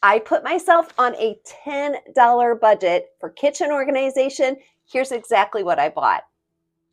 I put myself on a $10 budget for kitchen organization. Here's exactly what I bought.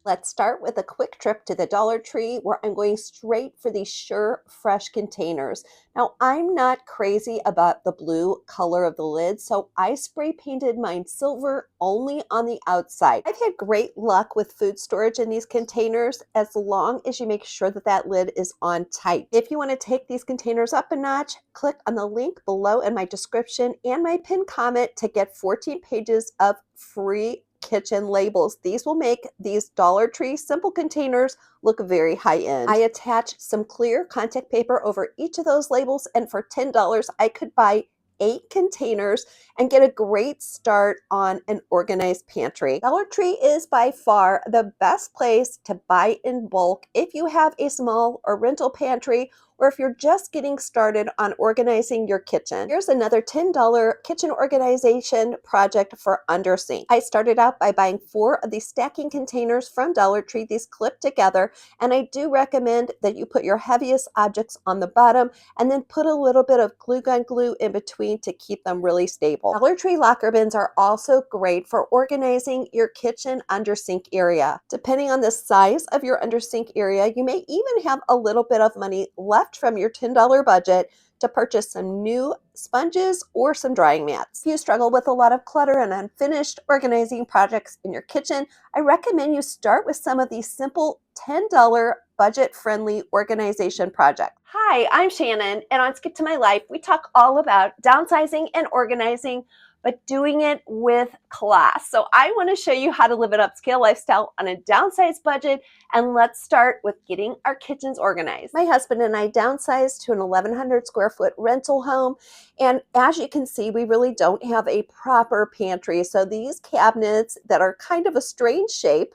Let's start with a quick trip to the Dollar Tree where I'm going straight for these Sure Fresh containers. Now, I'm not crazy about the blue color of the lid, so I spray painted mine silver only on the outside. I've had great luck with food storage in these containers as long as you make sure that that lid is on tight. If you want to take these containers up a notch, click on the link below in my description and my pinned comment to get 14 pages of free kitchen labels. These will make these Dollar Tree simple containers look very high end. I attach some clear contact paper over each of those labels, and for $10 I could buy 8 containers and get a great start on an organized pantry. Dollar Tree is by far the best place to buy in bulk if you have a small or rental pantry, or if you're just getting started on organizing your kitchen. Here's another $10 kitchen organization project for under sink. I started out by buying 4 of these stacking containers from Dollar Tree. These clip together, and I do recommend that you put your heaviest objects on the bottom and then put a little bit of glue gun glue in between to keep them really stable. Dollar Tree locker bins are also great for organizing your kitchen under sink area. Depending on the size of your under sink area, you may even have a little bit of money left from your $10 budget to purchase some new sponges or some drying mats. If you struggle with a lot of clutter and unfinished organizing projects in your kitchen, I recommend you start with some of these simple $10 budget-friendly organization projects. Hi, I'm Shannon, and on Skip to My Life, we talk all about downsizing and organizing, but doing it with class. So I want to show you how to live an upscale lifestyle on a downsized budget, and let's start with getting our kitchens organized. My husband and I downsized to an 1,100 square foot rental home, and as you can see, we really don't have a proper pantry. So these cabinets that are kind of a strange shape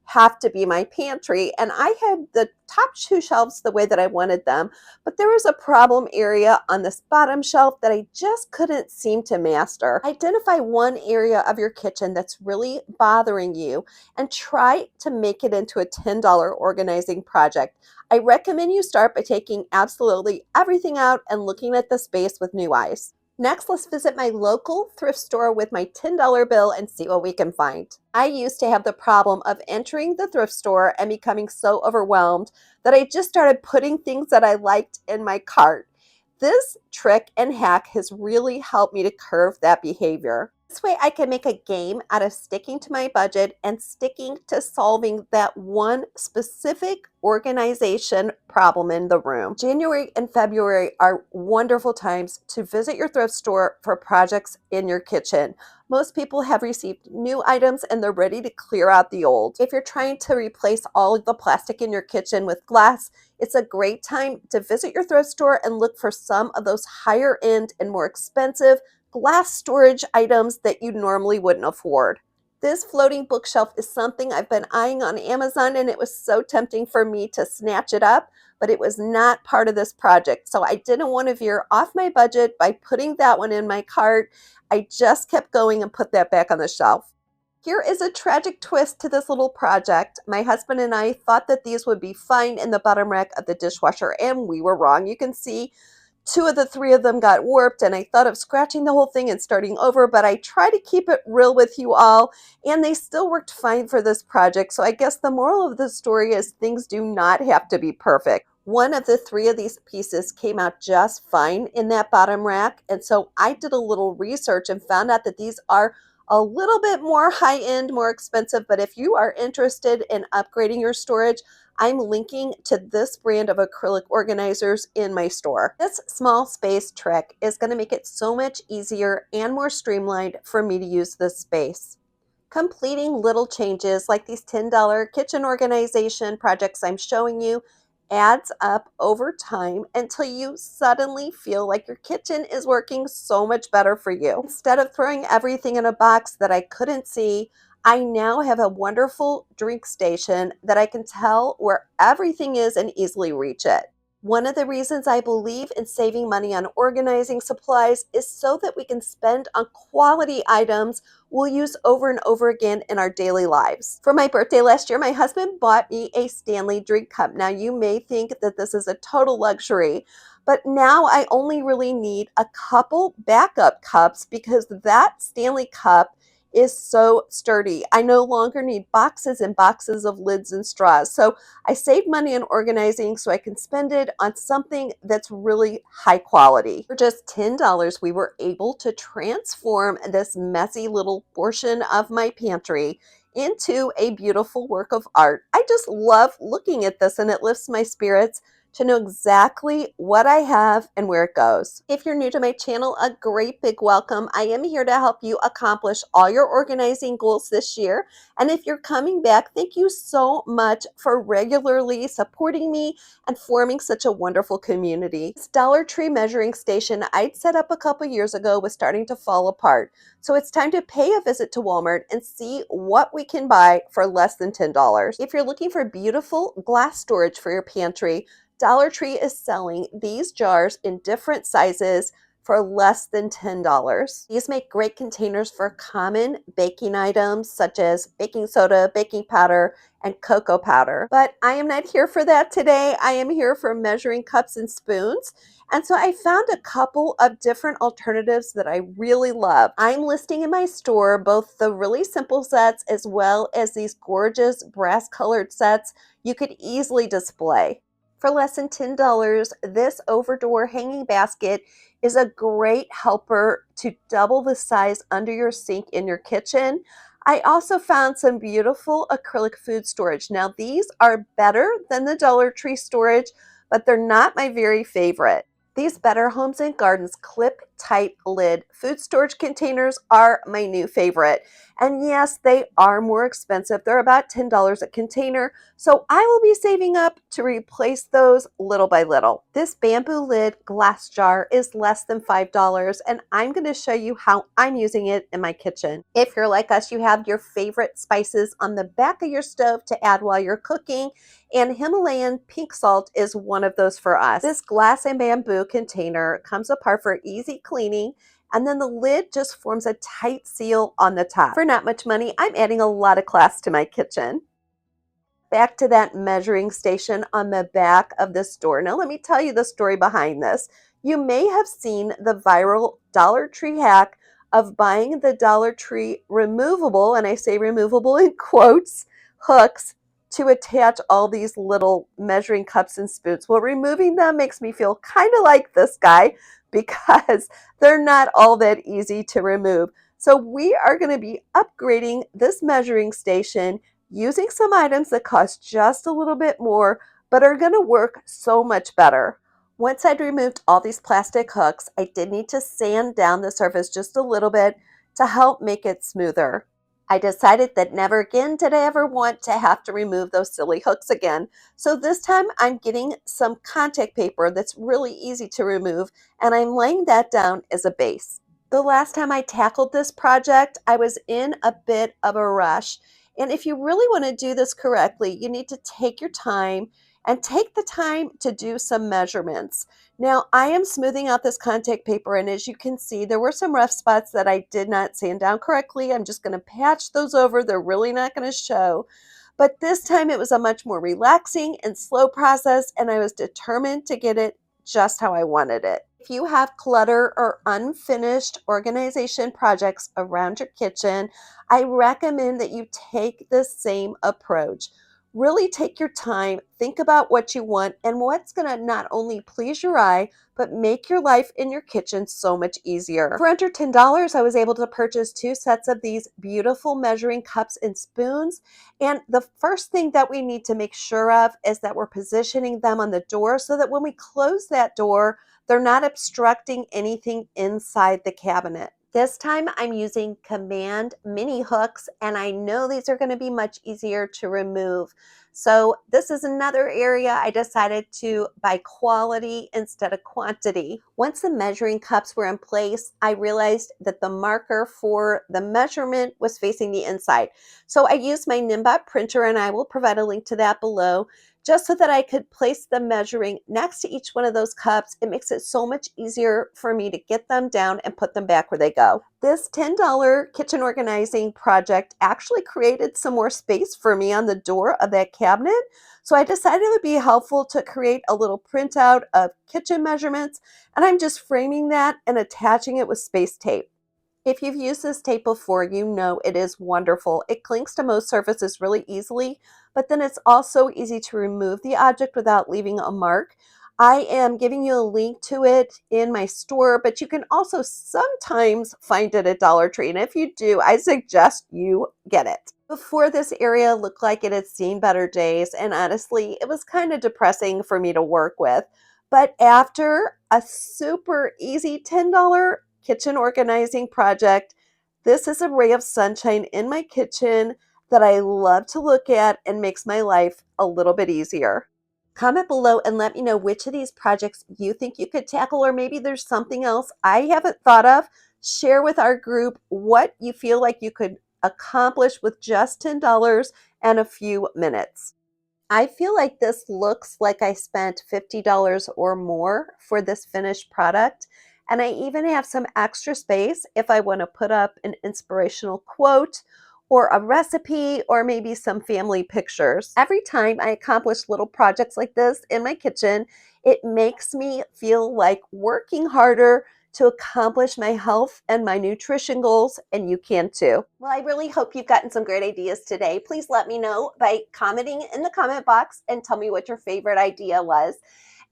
have to be my pantry, and I had the top 2 shelves the way that I wanted them, but there was a problem area on this bottom shelf that I just couldn't seem to master. Identify one area of your kitchen that's really bothering you and try to make it into a $10 organizing project. I recommend you start by taking absolutely everything out and looking at the space with new eyes. Next, let's visit my local thrift store with my $10 bill and see what we can find. I used to have the problem of entering the thrift store and becoming so overwhelmed that I just started putting things that I liked in my cart. This trick and hack has really helped me to curb that behavior. This way I can make a game out of sticking to my budget and sticking to solving that one specific organization problem in the room. January and February are wonderful times to visit your thrift store for projects in your kitchen. Most people have received new items and they're ready to clear out the old. If you're trying to replace all of the plastic in your kitchen with glass, it's a great time to visit your thrift store and look for some of those higher end and more expensive glass storage items that you normally wouldn't afford. This floating bookshelf is something I've been eyeing on Amazon, and it was so tempting for me to snatch it up, but it was not part of this project. So I didn't want to veer off my budget by putting that one in my cart. I just kept going and put that back on the shelf. Here is a tragic twist to this little project. My husband and I thought that these would be fine in the bottom rack of the dishwasher, and we were wrong. You can see 2 of the 3 of them got warped, and I thought of scratching the whole thing and starting over, but I try to keep it real with you all, and they still worked fine for this project. So I guess the moral of the story is things do not have to be perfect. One of the 3 of these pieces came out just fine in that bottom rack, and so I did a little research and found out that these are a little bit more high-end, more expensive, but if you are interested in upgrading your storage, I'm linking to this brand of acrylic organizers in my store. This small space trick is going to make it so much easier and more streamlined for me to use this space. Completing little changes like these $10 kitchen organization projects I'm showing you adds up over time until you suddenly feel like your kitchen is working so much better for you. Instead of throwing everything in a box that I couldn't see, I now have a wonderful drink station that I can tell where everything is and easily reach it. One of the reasons I believe in saving money on organizing supplies is so that we can spend on quality items we'll use over and over again in our daily lives. For my birthday last year, my husband bought me a Stanley drink cup. Now, you may think that this is a total luxury, but now I only really need a couple backup cups because that Stanley cup is so sturdy. I no longer need boxes and boxes of lids and straws. So I save money on organizing so I can spend it on something that's really high quality. For just $10, we were able to transform this messy little portion of my pantry into a beautiful work of art. I just love looking at this and it lifts my spirits to know exactly what I have and where it goes. If you're new to my channel, a great big welcome. I am here to help you accomplish all your organizing goals this year. And if you're coming back, thank you so much for regularly supporting me and forming such a wonderful community. This Dollar Tree measuring station I'd set up a couple years ago was starting to fall apart. So it's time to pay a visit to Walmart and see what we can buy for less than $10. If you're looking for beautiful glass storage for your pantry, Dollar Tree is selling these jars in different sizes for less than $10. These make great containers for common baking items such as baking soda, baking powder, and cocoa powder. But I am not here for that today. I am here for measuring cups and spoons. And so I found a couple of different alternatives that I really love. I'm listing in my store both the really simple sets as well as these gorgeous brass colored sets you could easily display. For less than $10, this over-door hanging basket is a great helper to double the size under your sink in your kitchen. I also found some beautiful acrylic food storage. Now, these are better than the Dollar Tree storage, but they're not my very favorite. These Better Homes and Gardens clip-tight lid food storage containers are my new favorite. And yes, they are more expensive. They're about $10 a container, so I will be saving up to replace those little by little. This bamboo lid glass jar is less than $5, and I'm going to show you how I'm using it in my kitchen. If you're like us, you have your favorite spices on the back of your stove to add while you're cooking, and Himalayan pink salt is one of those for us. This glass and bamboo container comes apart for easy cleaning, and then the lid just forms a tight seal on the top. For not much money, I'm adding a lot of class to my kitchen. Back to that measuring station on the back of the store. Now, let me tell you the story behind this. You may have seen the viral Dollar Tree hack of buying the Dollar Tree removable, and I say removable in quotes, hooks to attach all these little measuring cups and spoons. Well, removing them makes me feel kind of like this guy because they're not all that easy to remove. So we are going to be upgrading this measuring station using some items that cost just a little bit more, but are going to work so much better. Once I'd removed all these plastic hooks, I did need to sand down the surface just a little bit to help make it smoother. I decided that never again did I ever want to have to remove those silly hooks again. So this time I'm getting some contact paper that's really easy to remove, and I'm laying that down as a base. The last time I tackled this project, I was in a bit of a rush. And if you really want to do this correctly, you need to take your time and take the time to do some measurements. Now, I am smoothing out this contact paper, and as you can see, there were some rough spots that I did not sand down correctly. I'm just going to patch those over. They're really not going to show. But this time it was a much more relaxing and slow process, and I was determined to get it just how I wanted it. If you have clutter or unfinished organization projects around your kitchen, I recommend that you take the same approach. Really take your time, think about what you want and what's going to not only please your eye, but make your life in your kitchen so much easier. For under $10, I was able to purchase 2 sets of these beautiful measuring cups and spoons. And the first thing that we need to make sure of is that we're positioning them on the door so that when we close that door, they're not obstructing anything inside the cabinet. This time I'm using Command mini hooks, and I know these are going to be much easier to remove. So this is another area I decided to buy quality instead of quantity. Once the measuring cups were in place, I realized that the marker for the measurement was facing the inside. So I used my Nimbot printer, and I will provide a link to that below, just so that I could place the measuring next to each one of those cups. It makes it so much easier for me to get them down and put them back where they go. This $10 kitchen organizing project actually created some more space for me on the door of that cabinet. So I decided it would be helpful to create a little printout of kitchen measurements, and I'm just framing that and attaching it with space tape. If you've used this tape before, you know it is wonderful. It clings to most surfaces really easily, but then it's also easy to remove the object without leaving a mark. I am giving you a link to it in my store, but you can also sometimes find it at Dollar Tree. And if you do, I suggest you get it. Before, this area looked like it had seen better days, and honestly, it was kind of depressing for me to work with. But after a super easy $10 kitchen organizing project, this is a ray of sunshine in my kitchen that I love to look at and makes my life a little bit easier. Comment below and let me know which of these projects you think you could tackle, or maybe there's something else I haven't thought of. Share with our group what you feel like you could accomplish with just $10 and a few minutes. I feel like this looks like I spent $50 or more for this finished product. And I even have some extra space if I want to put up an inspirational quote or a recipe or maybe some family pictures. Every time I accomplish little projects like this in my kitchen, it makes me feel like working harder to accomplish my health and my nutrition goals, and you can too. Well, I really hope you've gotten some great ideas today. Please let me know by commenting in the comment box and tell me what your favorite idea was.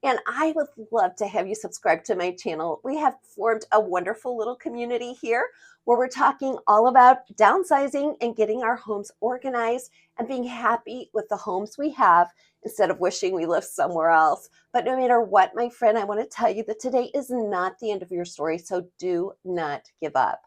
And I would love to have you subscribe to my channel. We have formed a wonderful little community here where we're talking all about downsizing and getting our homes organized and being happy with the homes we have instead of wishing we lived somewhere else. But no matter what, my friend, I want to tell you that today is not the end of your story, so do not give up.